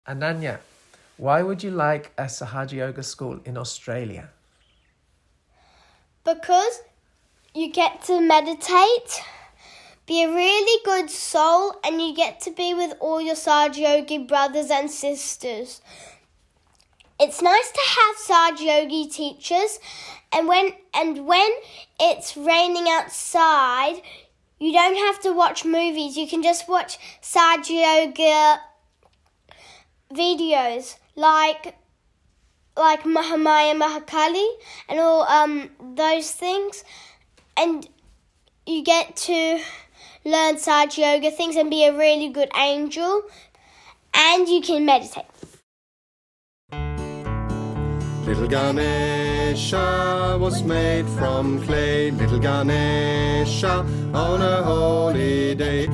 Ananya, why would you like a Sahaja Yoga school in Australia? Because you get to meditate, be a really good soul, and you get to be with all your Sahaja Yogi brothers and sisters. It's nice to have Sahaja Yogi teachers, and when it's raining outside, you don't have to watch movies. You can just watch Sahaja Yoga videos like Mahamaya Mahakali and all those things, and you get to learn Sahaja Yoga things and be a really good angel, and you can meditate. Little Ganesha was made from clay. Little Ganesha on a holy day.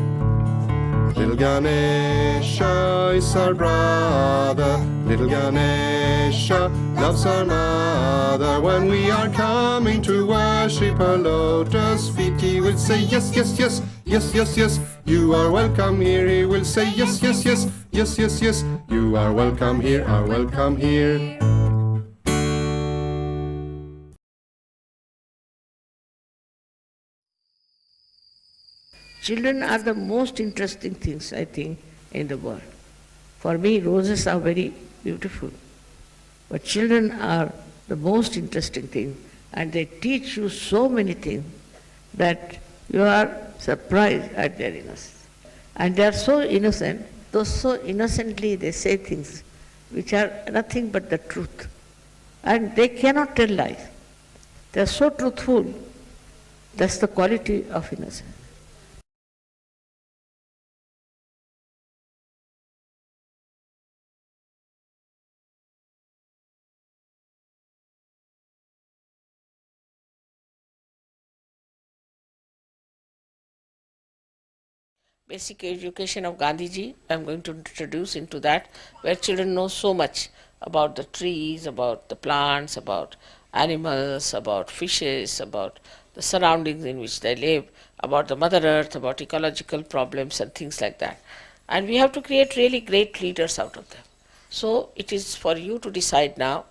Little Ganesha is our brother. Little Ganesha loves our mother. When we are coming to worship her lotus feet, he will say yes, yes, yes, yes, yes, yes. You are welcome here. He will say yes, yes, yes, yes, yes, yes. You are welcome here, are welcome here. Children are the most interesting things, I think, in the world. For me, roses are very beautiful, but children are the most interesting thing, and they teach you so many things that you are surprised at their innocence. And they are so innocent, though so innocently they say things which are nothing but the truth. And they cannot tell lies. They are so truthful. That's the quality of innocence. Basic education of Gandhiji, I'm going to introduce into that, where children know so much about the trees, about the plants, about animals, about fishes, about the surroundings in which they live, about the Mother Earth, about ecological problems and things like that. And we have to create really great leaders out of them. So it is for you to decide now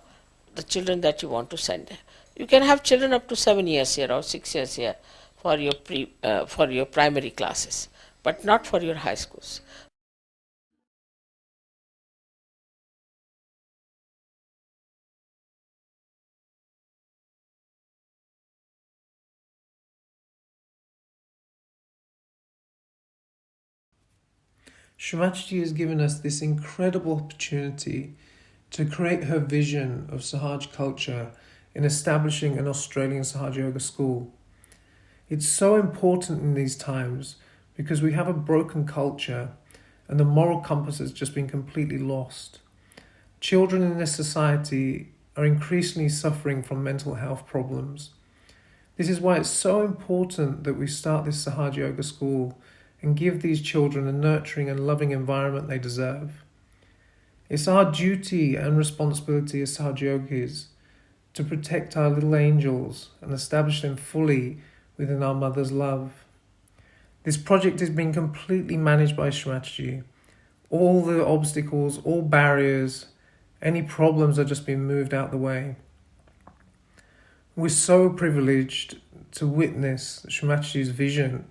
the children that you want to send there. You can have children up to 7 years here or 6 years here for your primary classes, but not for your high schools. Shrimatji has given us this incredible opportunity to create her vision of Sahaj culture in establishing an Australian Sahaja Yoga school. It's so important in these times because we have a broken culture and the moral compass has just been completely lost. Children in this society are increasingly suffering from mental health problems. This is why it's so important that we start this Sahaja Yoga school and give these children a nurturing and loving environment they deserve. It's our duty and responsibility as Sahaja Yogis to protect our little angels and establish them fully within our mother's love. This project is being completely managed by Shrimatji. All the obstacles, all barriers, any problems are just being moved out the way. We're so privileged to witness Shrimatji's vision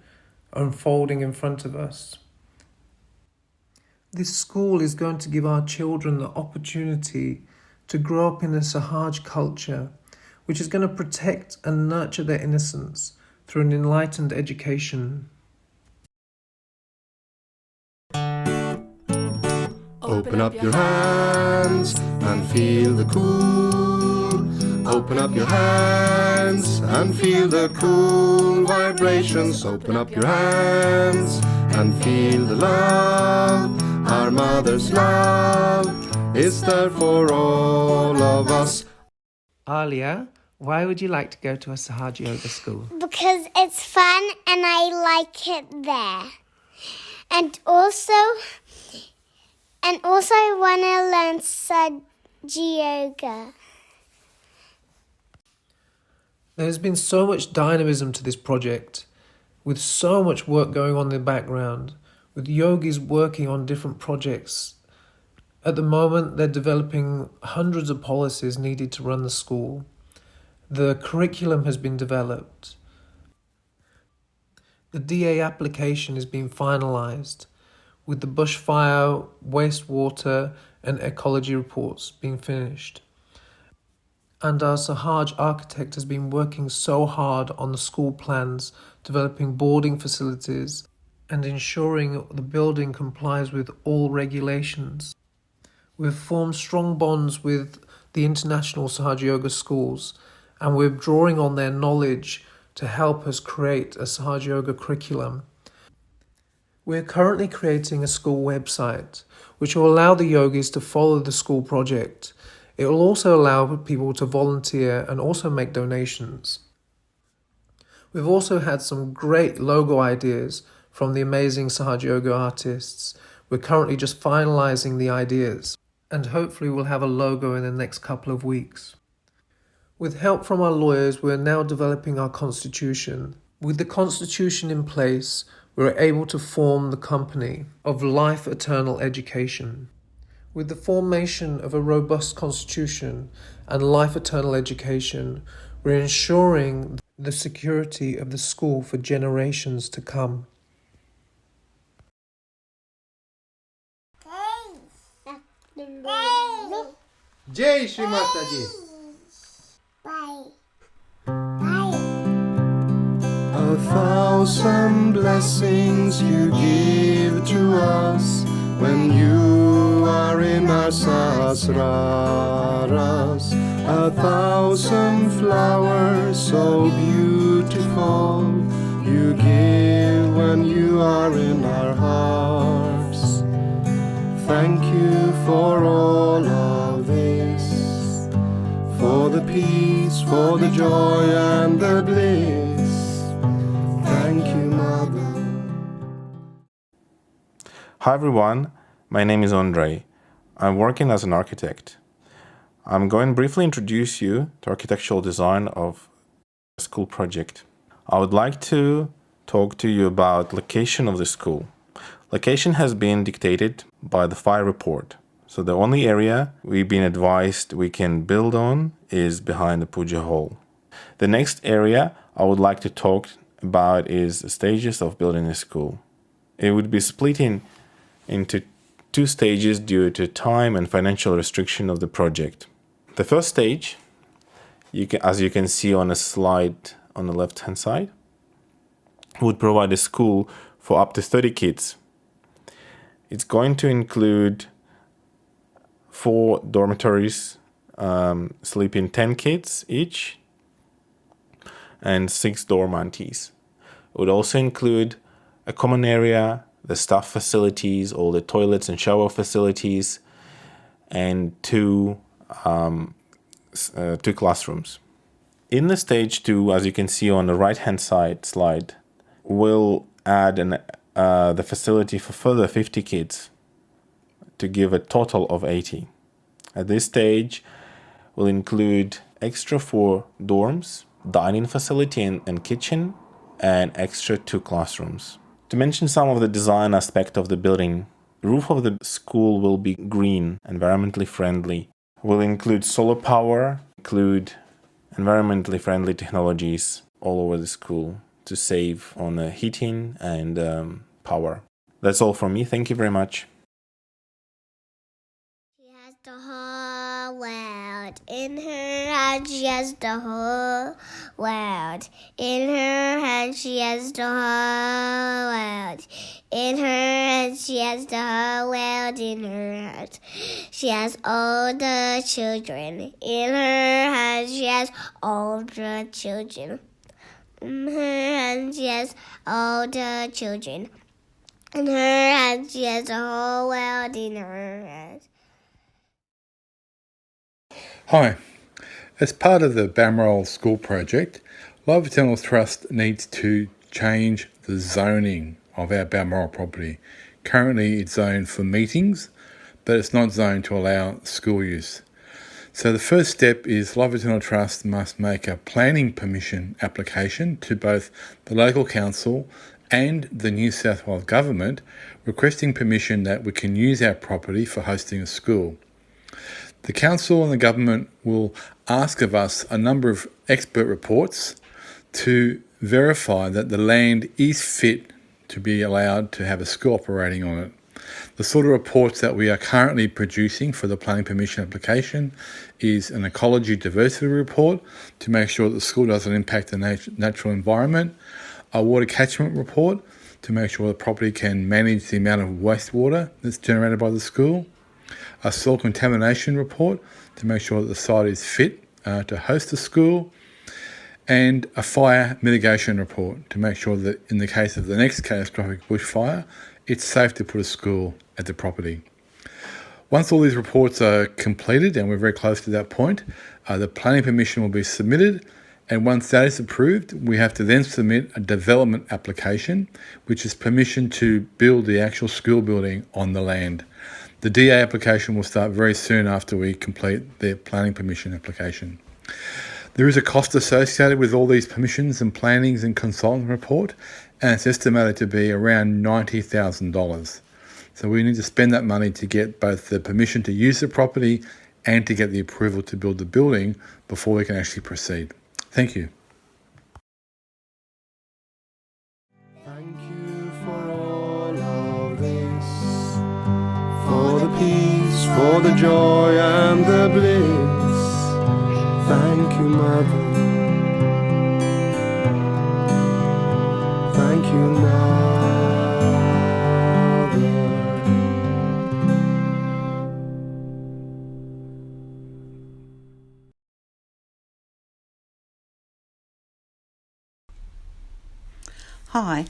unfolding in front of us. This school is going to give our children the opportunity to grow up in a Sahaj culture, which is going to protect and nurture their innocence through an enlightened education. Open up your hands and feel the cool. Open up your hands and feel the cool vibrations. Open up your hands and feel the love. Our mother's love is there for all of us. Alia, why would you like to go to a Sahaja Yoga school? Because it's fun and I like it there. And also I want to learn Sahaja Yoga. There's been so much dynamism to this project, with so much work going on in the background, with yogis working on different projects At the moment, they're developing hundreds of policies needed to run the school. The curriculum has been developed. The DA application is being finalised, with the bushfire, wastewater and ecology reports being finished. And our Sahaja architect has been working so hard on the school plans, developing boarding facilities and ensuring the building complies with all regulations. We've formed strong bonds with the international Sahaja Yoga schools, and we're drawing on their knowledge to help us create a Sahaja Yoga curriculum. We're currently creating a school website which will allow the yogis to follow the school project. It will also allow people to volunteer and also make donations. We've also had some great logo ideas from the amazing Sahaja Yoga artists. We're currently just finalising the ideas, and hopefully we'll have a logo in the next couple of weeks. With help from our lawyers, we're now developing our constitution. With the constitution in place, we're able to form the company of Life Eternal Education. With the formation of a robust constitution and life eternal education, we're ensuring the security of the school for generations to come. Jai Shri Mataji. A thousand blessings you give to us when you are in our sasraras. A thousand flowers so beautiful you give when you are in our hearts. Thank you for all of this, for the peace, for the joy and the bliss. Thank you, Mother. Hi everyone, my name is Andre. I'm working as an architect. I'm going to briefly introduce you to architectural design of a school project. I would like to talk to you about location of the school. Location has been dictated by the fire report. So the only area we've been advised we can build on is behind the Puja hall. The next area I would like to talk about is the stages of building a school. It would be split into two stages due to time and financial restriction of the project. The first stage, as you can see on a slide on the left-hand side, would provide a school for up to 30 kids. It's going to include 4 dormitories, sleeping 10 kids each, and 6 dormantees. It would also include a common area, the staff facilities, all the toilets and shower facilities, and 2 classrooms. In the stage 2, as you can see on the right-hand side slide, we'll add the facility for further 50 kids to give a total of 80. At this stage, we'll include extra 4 dorms, dining facility and kitchen, and extra 2 classrooms. To mention some of the design aspect of the building, the roof of the school will be green, environmentally friendly. Will include solar power, include environmentally friendly technologies all over the school to save on heating and power. That's all from me. Thank you very much. She has the whole world in her hand. She has the whole world in her hand. She has the whole world in her hand. She has the whole world in her hand. She has all the children in her hand. She has all the children in her hand. She has all the children in her hand. She has the whole world in her hand. Hi. As part of the Balmoral School project, Life Eternal Trust needs to change the zoning of our Balmoral property. Currently it's zoned for meetings, but it's not zoned to allow school use. So the first step is Life Eternal Trust must make a planning permission application to both the local council and the New South Wales Government requesting permission that we can use our property for hosting a school. The Council and the Government will ask of us a number of expert reports to verify that the land is fit to be allowed to have a school operating on it. The sort of reports that we are currently producing for the planning permission application is an ecology diversity report to make sure that the school doesn't impact the natural environment, a water catchment report to make sure the property can manage the amount of wastewater that's generated by the school, a soil contamination report to make sure that the site is fit to host the school, and a fire mitigation report to make sure that in the case of the next catastrophic bushfire, it's safe to put a school at the property. Once all these reports are completed, and we're very close to that point, the planning permission will be submitted, and once that is approved, we have to then submit a development application, which is permission to build the actual school building on the land. The DA application will start very soon after we complete the planning permission application. There is a cost associated with all these permissions and plannings and consultant report, and it's estimated to be around $90,000. So we need to spend that money to get both the permission to use the property and to get the approval to build the building before we can actually proceed. Thank you. Thank you for all of this, for the peace, for the joy and the bliss. Thank you, Mother. Thank you, Mother. Hi,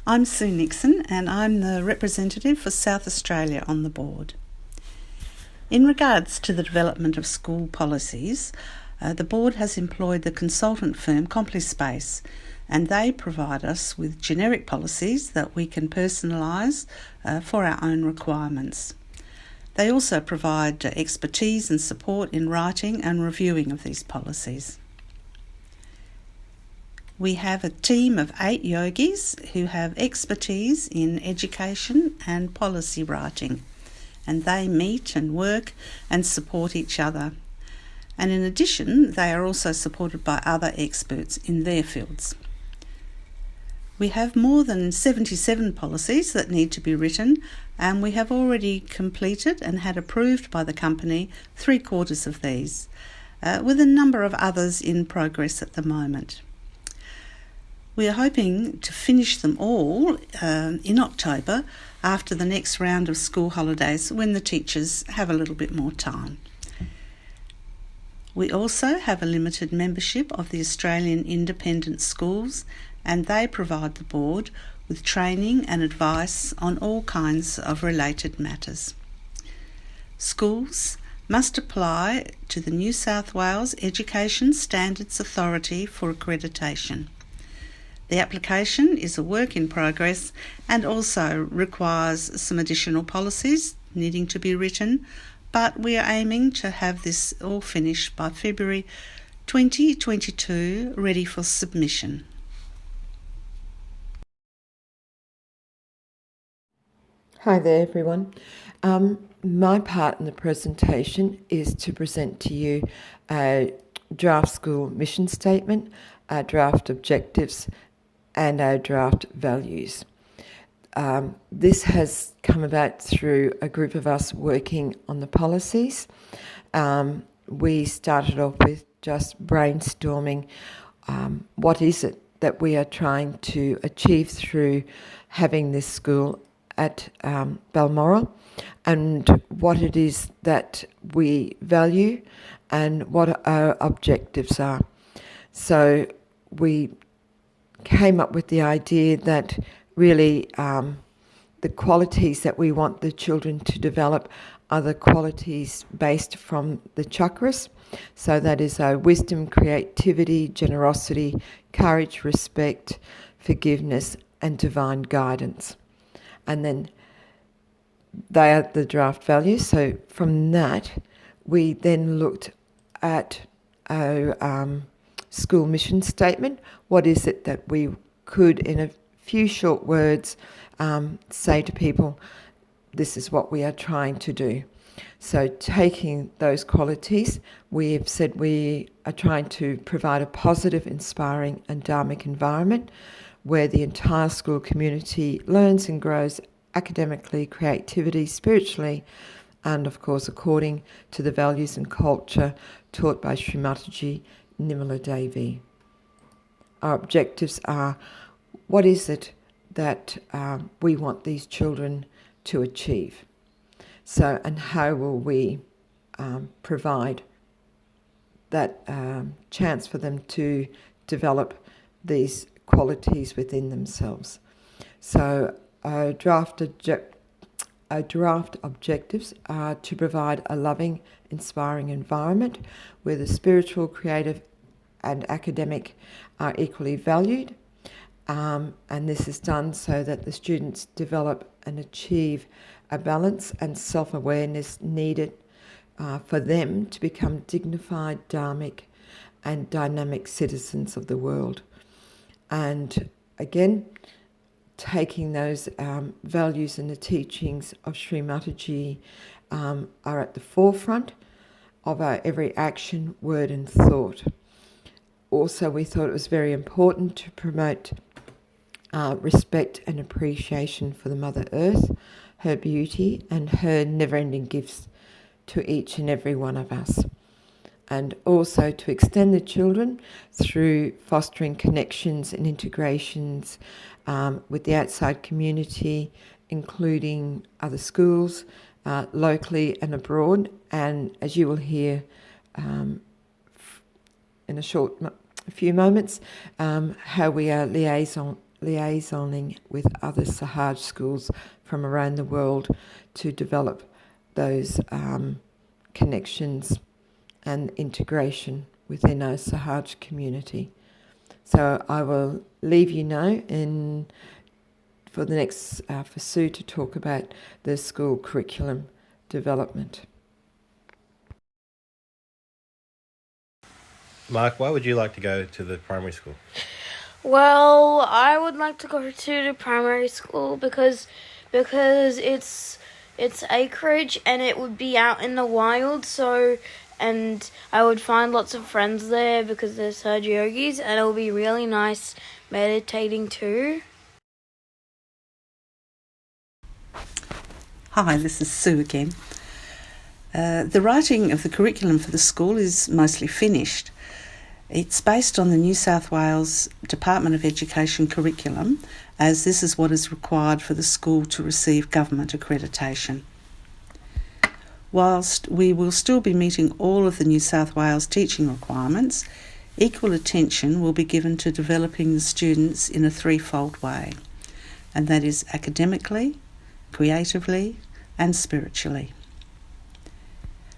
I'm Sue Nixon and I'm the representative for South Australia on the board. In regards to the development of school policies, the board has employed the consultant firm CompliSpace, and they provide us with generic policies that we can personalise for our own requirements. They also provide expertise and support in writing and reviewing of these policies. We have a team of 8 yogis who have expertise in education and policy writing, and they meet and work and support each other. And in addition, they are also supported by other experts in their fields. We have more than 77 policies that need to be written, and we have already completed and had approved by the company 3/4 of these, with a number of others in progress at the moment. We are hoping to finish them all in October after the next round of school holidays when the teachers have a little bit more time. We also have a limited membership of the Australian Independent Schools, and they provide the board with training and advice on all kinds of related matters. Schools must apply to the New South Wales Education Standards Authority for accreditation. The application is a work in progress and also requires some additional policies needing to be written, but we are aiming to have this all finished by February 2022, ready for submission. Hi there, everyone. My part in the presentation is to present to you a draft school mission statement, our draft objectives, and our draft values. This has come about through a group of us working on the policies. We started off with just brainstorming what is it that we are trying to achieve through having this school at Balmoral, and what it is that we value and what our objectives are. So we came up with the idea that really the qualities that we want the children to develop are the qualities based from the chakras. So that is wisdom, creativity, generosity, courage, respect, forgiveness, and divine guidance. And then they are the draft values. So from that, we then looked at our school mission statement. What is it that we could, in a few short words, say to people, this is what we are trying to do. So taking those qualities, we have said we are trying to provide a positive, inspiring and dharmic environment where the entire school community learns and grows academically, creatively, spiritually, and of course according to the values and culture taught by Srimataji Nimala Devi. Our objectives are, what is it that we want these children to achieve? So, and how will we provide that chance for them to develop these qualities within themselves? So, our draft objectives are to provide a loving, inspiring environment where the spiritual, creative and academic are equally valued. And this is done so that the students develop and achieve a balance and self-awareness needed for them to become dignified, dharmic and dynamic citizens of the world. And again, taking those values and the teachings of Sri Mataji are at the forefront of our every action, word and thought. Also, we thought it was very important to promote respect and appreciation for the Mother Earth, her beauty and her never-ending gifts to each and every one of us. And also to extend the children through fostering connections and integrations with the outside community, including other schools, locally and abroad. And as you will hear in a few moments, how we are liaisoning with other Sahaj schools from around the world to develop those connections and integration within our Sahaj community. So I will leave you now for the next for Sue to talk about the school curriculum development. Mark, why would you like to go to the primary school? Well, I would like to go to the primary school because it's acreage and it would be out in the wild, and I would find lots of friends there because they're Sahaja Yogis, and it will be really nice meditating too. Hi, this is Sue again. The writing of the curriculum for the school is mostly finished. It's based on the New South Wales Department of Education curriculum, as this is what is required for the school to receive government accreditation. Whilst we will still be meeting all of the New South Wales teaching requirements, equal attention will be given to developing the students in a threefold way, and that is academically, creatively and spiritually.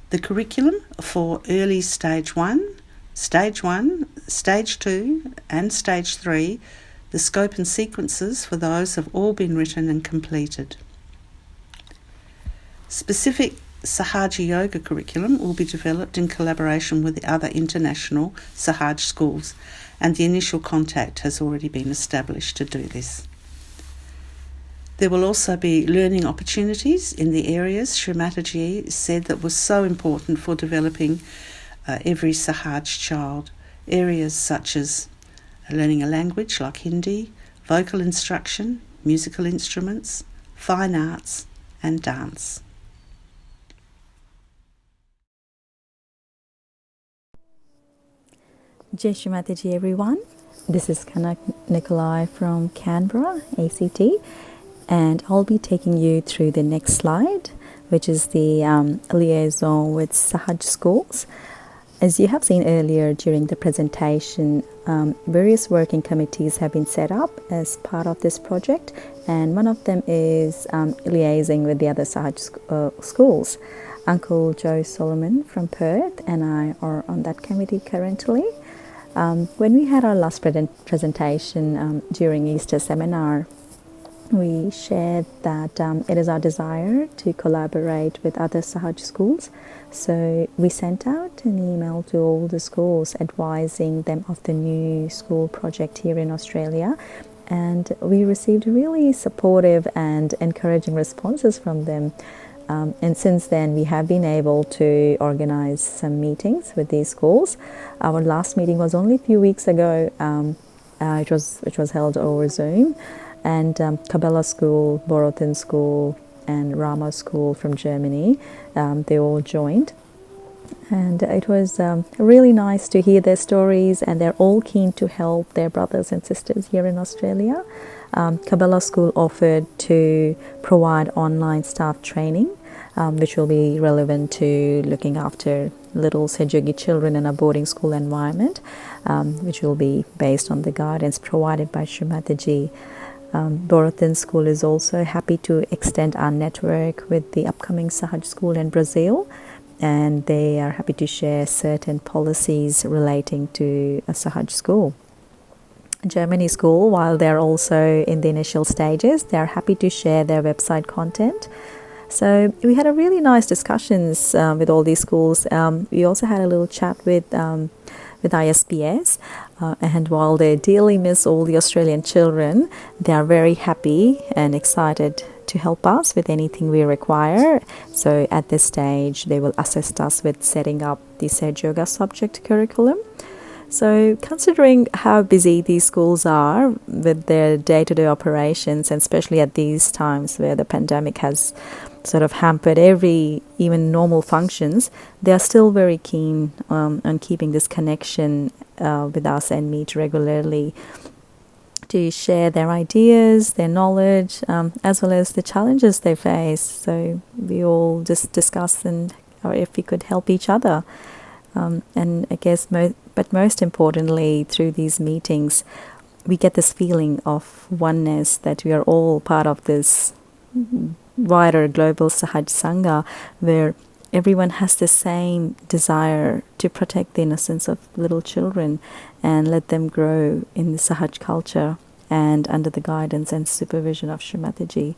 The curriculum for early stage 1, stage 2 and stage 3, the scope and sequences for those have all been written and completed. Specific Sahaja Yoga curriculum will be developed in collaboration with the other international Sahaj schools, and the initial contact has already been established to do this. There will also be learning opportunities in the areas Sri Mataji said that was so important for developing every Sahaj child, areas such as learning a language like Hindi, vocal instruction, musical instruments, fine arts and dance. Jai Shri Mataji everyone, this is Kanak Nikolai from Canberra, ACT, and I'll be taking you through the next slide, which is the liaison with Sahaj schools. As you have seen earlier during the presentation, various working committees have been set up as part of this project, and one of them is liaising with the other Sahaj schools. Uncle Joe Solomon from Perth and I are on that committee currently. When we had our last presentation during Easter seminar, we shared that it is our desire to collaborate with other Sahaj schools. So we sent out an email to all the schools advising them of the new school project here in Australia and we received really supportive and encouraging responses from them. And since then, we have been able to organize some meetings with these schools. Our last meeting was only a few weeks ago. It was held over Zoom, and Kabela School, Borotin School, and Rama School from Germany, they all joined. And it was really nice to hear their stories, and they're all keen to help their brothers and sisters here in Australia. Kabela School offered to provide online staff training, which will be relevant to looking after little Sahaja children in a boarding school environment, which will be based on the guidance provided by Srimataji. Borotin School is also happy to extend our network with the upcoming Sahaj School in Brazil, and they are happy to share certain policies relating to a Sahaj school. Germany School, while they're also in the initial stages, they're happy to share their website content. So we had a really nice discussions with all these schools. We also had a little chat with ISPS, and while they dearly miss all the Australian children, they are very happy and excited to help us with anything we require. So at this stage, they will assist us with setting up the Sahaja Yoga subject curriculum. So considering how busy these schools are with their day-to-day operations, and especially at these times where the pandemic has sort of hampered even normal functions, they are still very keen on keeping this connection with us and meet regularly to share their ideas, their knowledge, as well as the challenges they face. So we all just discuss or if we could help each other. And I guess, but most importantly, through these meetings, we get this feeling of oneness, that we are all part of this wider global Sahaj Sangha, where everyone has the same desire to protect the innocence of little children and let them grow in the Sahaj culture and under the guidance and supervision of Srimataji.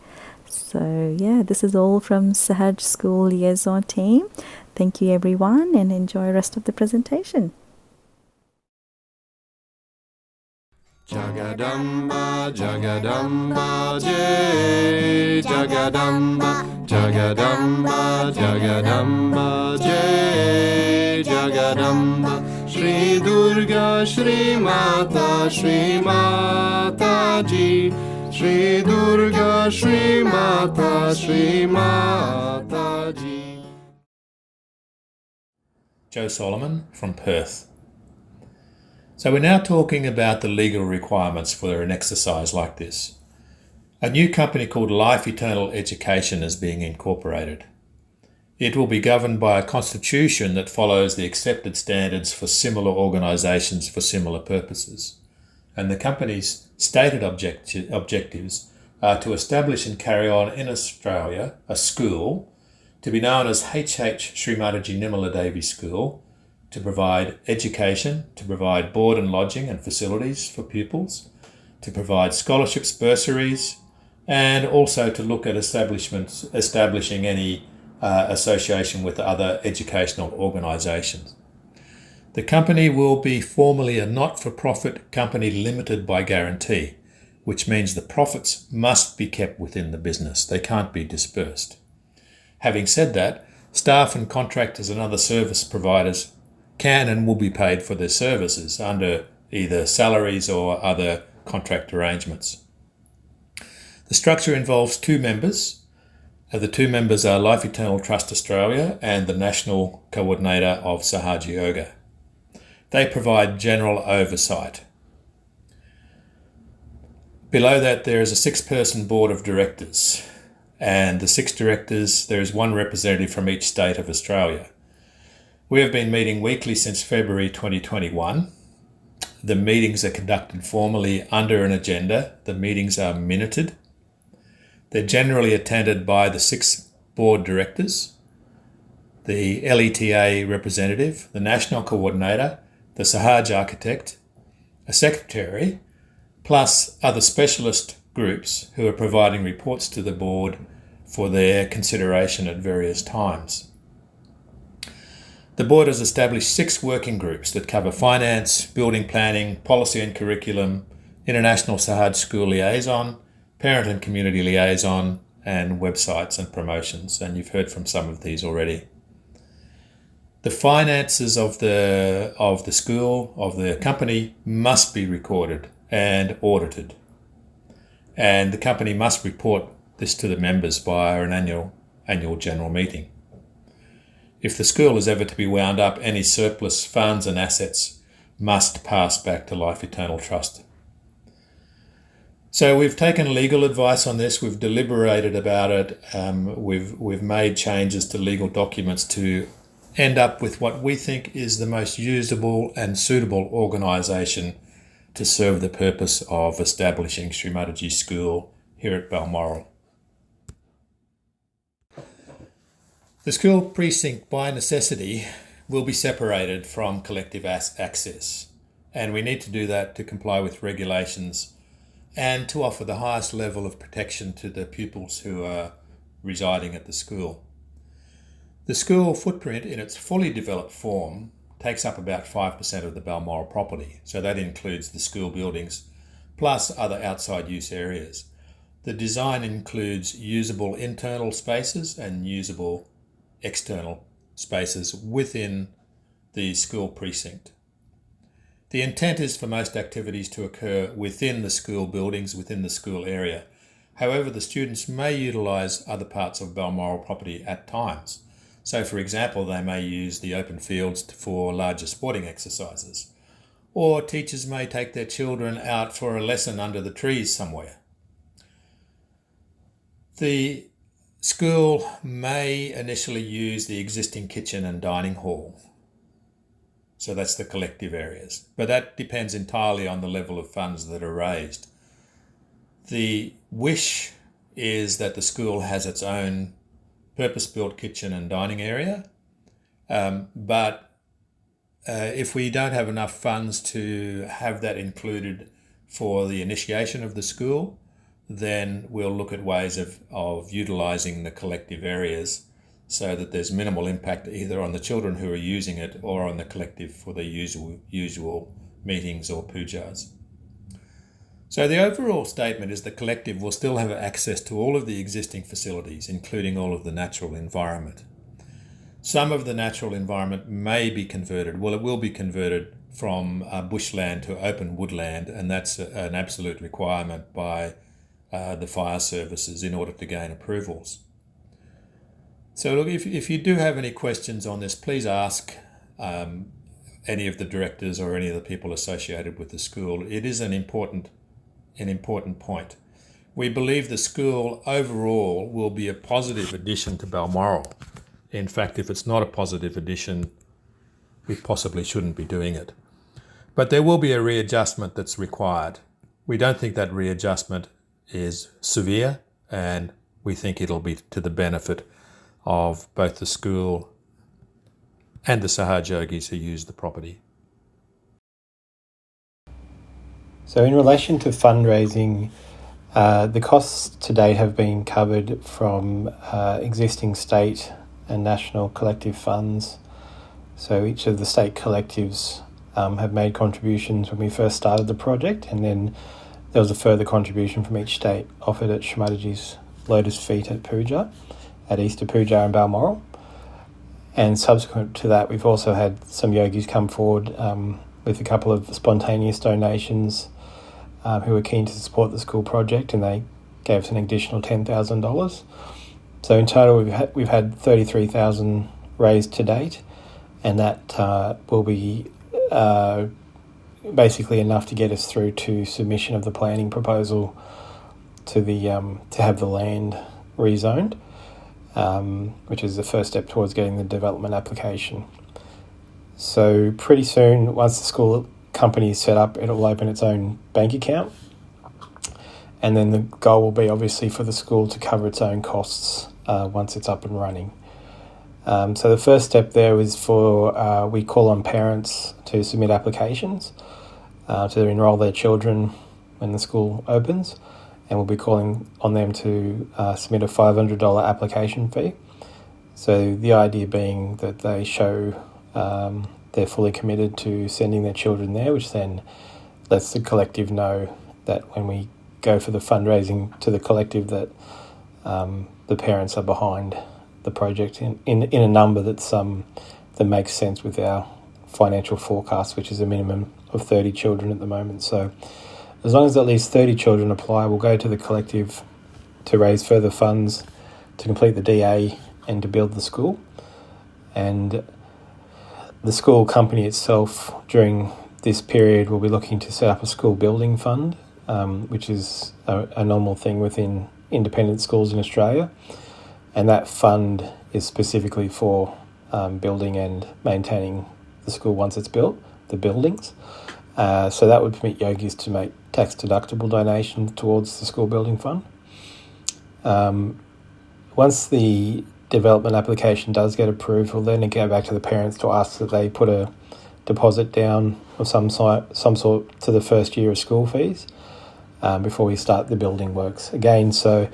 So yeah, this is all from Sahaj School Liaison team. Thank you everyone, and enjoy the rest of the presentation. Jagadamba, Jagadamba, Jai Jagadamba, Jagadamba, Jagadamba, Jai Jagadamba, Shri Durga, Shri Mata, Shri Mataji, Shri Durga, Shri Mata, Shri Mataji. Joe Solomon from Perth. So we're now talking about the legal requirements for an exercise like this. A new company called Life Eternal Education is being incorporated. It will be governed by a constitution that follows the accepted standards for similar organisations for similar purposes. And the company's stated objectives are to establish and carry on in Australia a school to be known as H.H. Srimataji Nirmala Devi School, to provide education, to provide board and lodging and facilities for pupils, to provide scholarships, bursaries, and also to look at establishing any association with other educational organisations. The company will be formally a not-for-profit company limited by guarantee, which means the profits must be kept within the business. They can't be dispersed. Having said that, staff and contractors and other service providers can and will be paid for their services under either salaries or other contract arrangements. The structure involves two members. The two members are Life Eternal Trust Australia and the National Coordinator of Sahaja Yoga. They provide general oversight. Below that, there is a 6-person board of directors. And the 6 directors, there is 1 representative from each state of Australia. We have been meeting weekly since February 2021. The meetings are conducted formally under an agenda. The meetings are minuted. They're generally attended by the 6 board directors, the LETA representative, the national coordinator, the Sahaja architect, a secretary, plus other specialist groups who are providing reports to the board for their consideration at various times. The board has established 6 working groups that cover finance, building planning, policy and curriculum, international Sahaja school liaison, parent and community liaison, and websites and promotions. And you've heard from some of these already. The finances of the school, of the company, must be recorded and audited. And the company must report this to the members via an annual general meeting. If the school is ever to be wound up, any surplus funds and assets must pass back to Life Eternal Trust. So we've taken legal advice on this, we've deliberated about it, we've made changes to legal documents to end up with what we think is the most usable and suitable organisation to serve the purpose of establishing Sri Mataji School here at Balmoral. The school precinct, by necessity, will be separated from collective access, and we need to do that to comply with regulations and to offer the highest level of protection to the pupils who are residing at the school. The school footprint in its fully developed form takes up about 5% of the Balmoral property, so that includes the school buildings plus other outside use areas. The design includes usable internal spaces and usable external spaces within the school precinct. The intent is for most activities to occur within the school buildings, within the school area. However, the students may utilise other parts of Balmoral property at times. So, for example, they may use the open fields for larger sporting exercises. Or teachers may take their children out for a lesson under the trees somewhere. The school may initially use the existing kitchen and dining hall. So that's the collective areas. But that depends entirely on the level of funds that are raised. The wish is that the school has its own purpose-built kitchen and dining area. But if we don't have enough funds to have that included for the initiation of the school, then we'll look at ways of utilising the collective areas so that there's minimal impact either on the children who are using it or on the collective for the usual meetings or pujas. So the overall statement is the collective will still have access to all of the existing facilities, including all of the natural environment. Some of the natural environment may be converted. Well, it will be converted from bushland to open woodland, and that's an absolute requirement by the fire services in order to gain approvals. So look, if you do have any questions on this, please ask any of the directors or any of the people associated with the school. It is an important point. We believe the school overall will be a positive addition to Balmoral. In fact, if it's not a positive addition, we possibly shouldn't be doing it. But there will be a readjustment that's required. We don't think that readjustment is severe, and we think it'll be to the benefit of both the school and the Sahaja yogis who use the property. So in relation to fundraising, the costs to date have been covered from existing state and national collective funds. So each of the state collectives have made contributions when we first started the project, and then there was a further contribution from each state offered at Sri Mataji's Lotus Feet at Puja, at Easter Puja in Balmoral. And subsequent to that, we've also had some yogis come forward with a couple of spontaneous donations who were keen to support the school project, and they gave us an additional $10,000. So in total, we've had $33,000 raised to date, and that will be basically enough to get us through to submission of the planning proposal to have the land rezoned, which is the first step towards getting the development application. So pretty soon, once the school company is set up, it'll open its own bank account, and then the goal will be obviously for the school to cover its own costs once it's up and running. So the first step there is for we call on parents to submit applications to enrol their children when the school opens, and we'll be calling on them to submit a $500 application fee. So the idea being that they show they're fully committed to sending their children there, which then lets the collective know that when we go for the fundraising to the collective, that the parents are behind the project in a number that makes sense with our financial forecast, which is a minimum of 30 children at the moment. So as long as at least 30 children apply, we'll go to the collective to raise further funds to complete the DA and to build the school. And the school company itself, during this period, will be looking to set up a school building fund, which is a normal thing within independent schools in Australia. And that fund is specifically for building and maintaining the school once it's built, the buildings. So that would permit yogis to make tax-deductible donations towards the school building fund. Once the development application does get approved, we'll then go back to the parents to ask that they put a deposit down of some sort to the first year of school fees before we start the building works. Again, so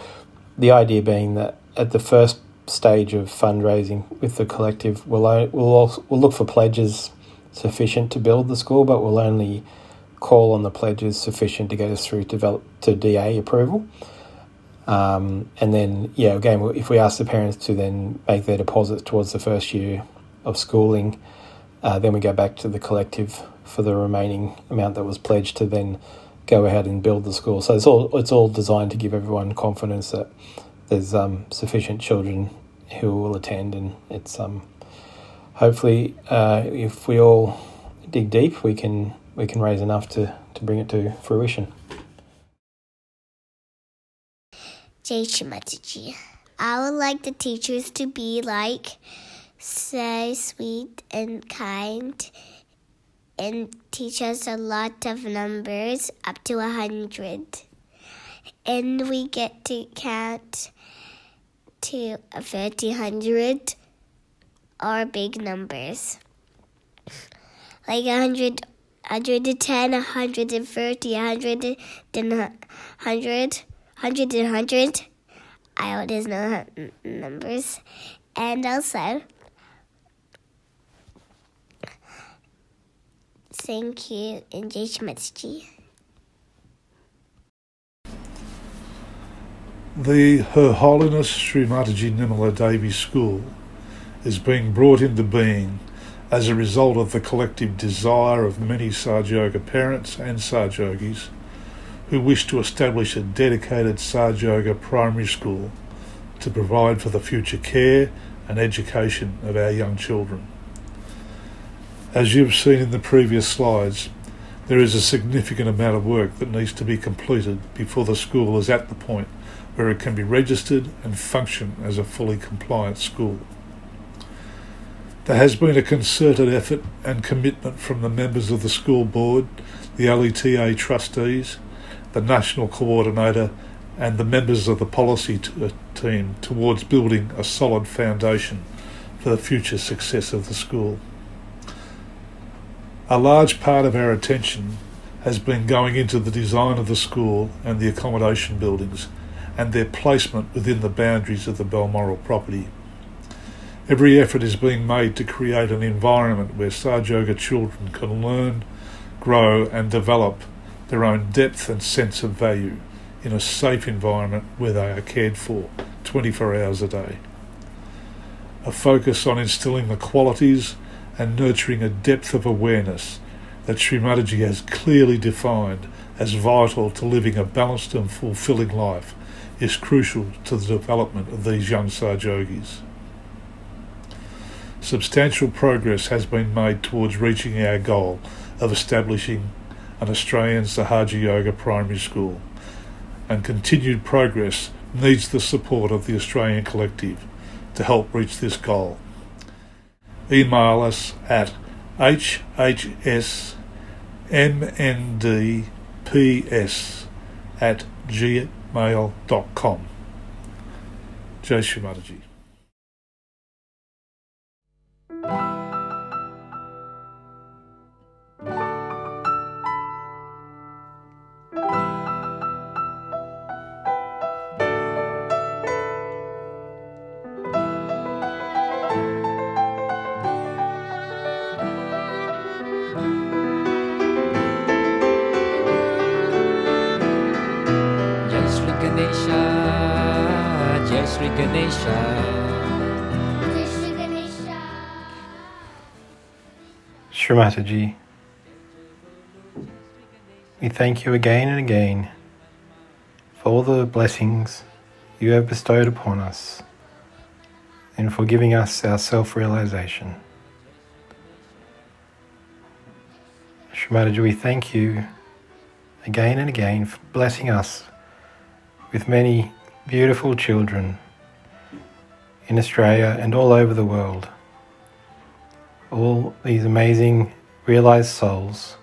the idea being that at the first stage of fundraising with the collective, we'll look for pledges sufficient to build the school, but we'll only call on the pledges sufficient to get us through to DA approval. And then, again, if we ask the parents to then make their deposits towards the first year of schooling, then we go back to the collective for the remaining amount that was pledged to then go ahead and build the school. So it's all designed to give everyone confidence that there's sufficient children who will attend, and it's hopefully if we all dig deep, we can raise enough to bring it to fruition. Jai Shri Mataji. I would like the teachers to be so sweet and kind and teach us a lot of numbers up to 100. And we get to count to 1,300 or big numbers. Like 100, 110, 130, 100, 100. I always know numbers. And also, thank you and Jai Shri Mataji. The Her Holiness Sri Mataji Nirmala Devi School is being brought into being as a result of the collective desire of many Sahaja Yoga parents and Sahaja Yogis who wish to establish a dedicated Sahaja Yoga primary school to provide for the future care and education of our young children. As you've seen in the previous slides, there is a significant amount of work that needs to be completed before the school is at the point where it can be registered and function as a fully compliant school. There has been a concerted effort and commitment from the members of the school board, the LETA trustees, the national coordinator and the members of the policy team towards building a solid foundation for the future success of the school. A large part of our attention has been going into the design of the school and the accommodation buildings and their placement within the boundaries of the Balmoral property. Every effort is being made to create an environment where Sahaja Yoga children can learn, grow and develop their own depth and sense of value in a safe environment where they are cared for 24 hours a day. A focus on instilling the qualities and nurturing a depth of awareness that Sri Mataji has clearly defined as vital to living a balanced and fulfilling life is crucial to the development of these young Sahaja Yogis. Substantial progress has been made towards reaching our goal of establishing an Australian Sahaja Yoga primary school, and continued progress needs the support of the Australian collective to help reach this goal. Email us at hhsmndps@gmail.com. Jai Shri Mataji. Shri Ganesha. Jai Shri Ganesha. Shri Mataji, we thank you again and again for all the blessings you have bestowed upon us and for giving us our self-realization. Shri Mataji, we thank you again and again for blessing us with many beautiful children in Australia and all over the world. All these amazing realized souls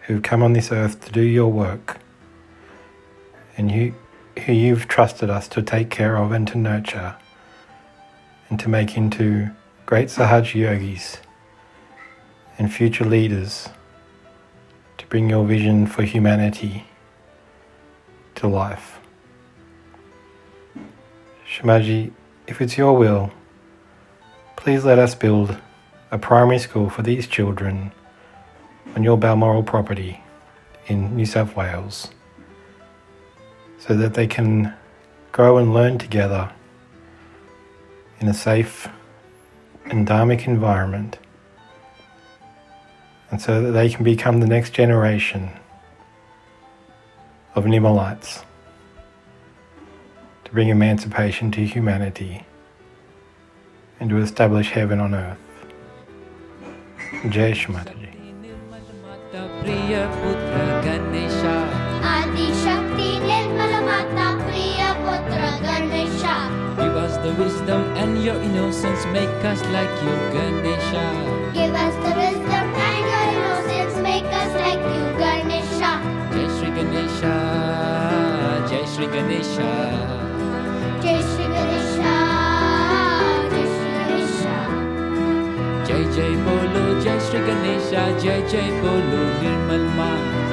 who've come on this earth to do your work, and who you've trusted us to take care of and to nurture and to make into great Sahaja yogis and future leaders to bring your vision for humanity to life. Shamaji, if it's your will, please let us build a primary school for these children on your Balmoral property in New South Wales, so that they can grow and learn together in a safe and dharmic environment, and so that they can become the next generation of Nimalites to bring emancipation to humanity and to establish heaven on earth. Jai Shri Mataji. Priya Putra Ganesha. Adi Shakti Nirmala Mata Priya Putra Ganesha. Give us the wisdom and your innocence, make us like you, Ganesha. Give us the wisdom and your innocence, make us like you, Ganesha. Jai Shri Ganesha, Jai Shri Ganesha. Jai Shri Ganesha, Jai Shri Ganesha. Jai Jai Bolo, Jai Shri Ganesha, Jai Jai Bolo, Nirmal Ma.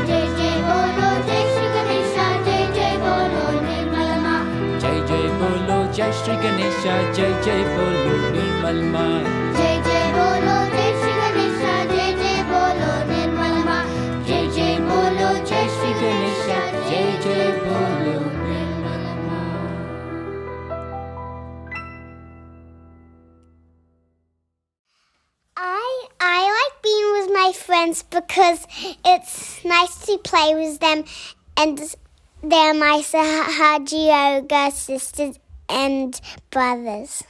Jai Jai Bolo, Jai Shri Ganesha, Jai Jai Bolo, Nirmal Ma. Jai Jai Bolo, Jai Shri Ganesha, Jai Jai Bolo, Nirmal Ma. Jai Jai Bolo, Jai Shri Ganesha, Jai Jai Bolo, Nirmal Ma. Jai Jai Bolo, Jai Shri Ganesha, Jai Jai Bolo, Nirmal Ma. I like being with my friends because it's nice to play with them, and they're my Sahaja Yoga sisters and brothers.